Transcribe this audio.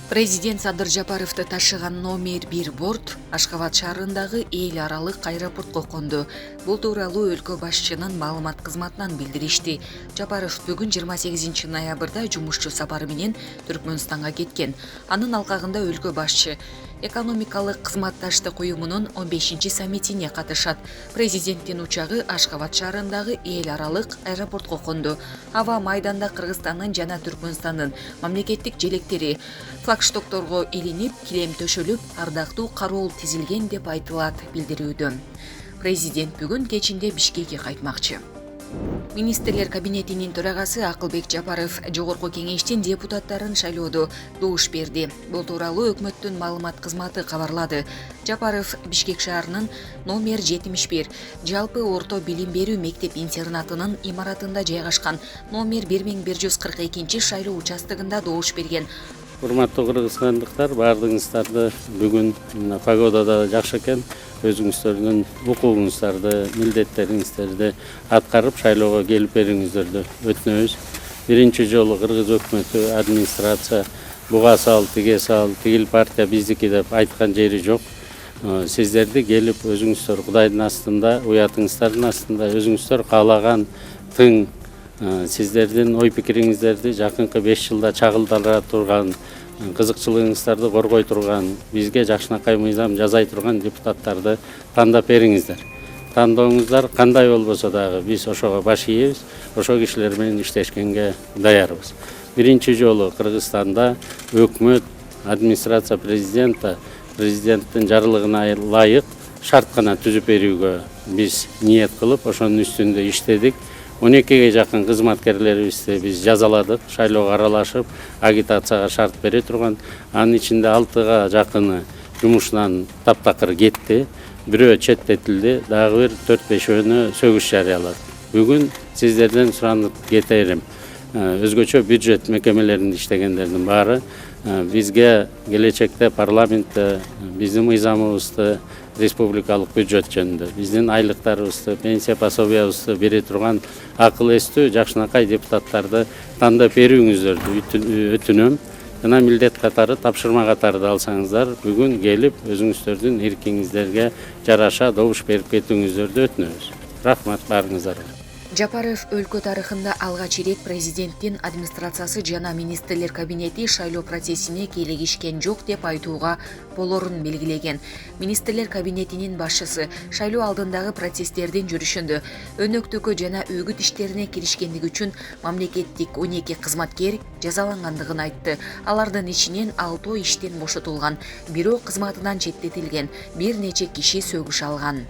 Президент Садыр Жапаровду ташыган номер 1 борт Ашхабад шаарындагы эл аралык аэропортко конду. Бул тууралуу өлкө башчынын маалымат кызматынан билдиришти. Жапаров бүгүн 28 ноябрда жумушчу сапары менен Түркмөнстанга кеткен. Анын алкагында өлкө башчы экономикалык кызматташтык уюмунун 15 саммитине катышат. Президенттин учагы Ашхабад шаарындагы эл аралык аэропортко конду. Аба майданда Кыргызстандын жана Түркмөнстандын мамлекеттик желектери флагштокторго илинип, килем төшөлүп, ардактуу кароол тизилген деп айтылат билдирүүдө. Президент бүгүн кечинде Бишкекке кайтмакчы. Министрлер кабинетинин төрагасы Акылбек Жапаров жогорку кеңештин депутаттарын шайлоодо добуш берди. Бул тууралуу өкмөттүн маалымат кызматы кабарлады. Жапаров Бишкек шаарынын номер 71 жалпы орто билим берүү мектеп-интернатынын имаратында жайгашкан номер 1142 шайлоо участогунда добуш берген. Урматтуу кыргызстандыктар, баардыгыңыздарды бүгүн погодада жакшы экен, өзүңүздөрдүн укугуңуздарды, милдеттериңиздерди аткарып шайлоого келип бериңиздерди өтүнөбүз. Биринчи жолу кыргыз өкмөтү, администрация буга сал, тиге сал, тигил партия биздики деп айткан жери жок. Сиздерди келип өзүңүздөр Кудайдын астында, уятыңыздардын астында өзүңүздөр каалаган тың сиздердин ой пикириңиздерди жакынкы 5 жылда чагылдыра турган, кызыкчылыгыңыздарды коргой турган, бизге жакшынакай мыйзам жасай турган депутаттарды тандап бериңиздер. Тандооңуздар кандай болбосо дагы биз ошого баш ийебиз, ошол кишилер менен иштешкенге даярбыз. Биринчи жолу Кыргызстанда өкмөт, администрация президенттин жарлыгына ылайык шарт гана түзүп берүүгө биз ниет кылып, ошонун үстүндө иштедик. 12ге жакын кызматкерлерибизди биз жазаладык, шайлоого аралашып, агитацияга шарт бере турган. Анын ичинде 6га жакыны жумушунан таптакыр кетти, бирөө четтетилди, дагы бир 4-5-өөнө сөгүш жарыялады. Бүгүн сиздерден суранып кетерим. Өзгөчө бюджет мекемелеринде иштегендердин баары бизге келечекте парламентте биздин мыйзамыбызды, республикалык бюджет жөнүндө биздин айлыктарыбызды, пенсия пособиябызды бере турган акыл эстүү жакшынакай депутаттарды тандап берүүңүздөрдү өтүнөм. Жана милдет катары, тапшырма катары да алсаңыздар, бүгүн келип өзүңүздөрдүн эркиңиздерге жараша добуш берип кетүүңүздөрдү өтүнөбүз. Рахмат баарыңыздарга. Жапаров өлкө тарыхында алгач ирет президенттин администрациясы жана министрлер кабинети шайлоо процессине кийлигишкен жок деп айтууга болорун белгилеген. Министрлер кабинетинин башчысы шайлоо алдындагы процесстердин жүрүшүндө өнөктүккө жана өгүт иштерине киришкендиги үчүн мамлекеттик 12 кызматкер жазалангандыгын айтты. Алардын ичинен 6 иштен бошотулган, бирөө кызматынан четтетилген, бир нече киши сөгүш алган.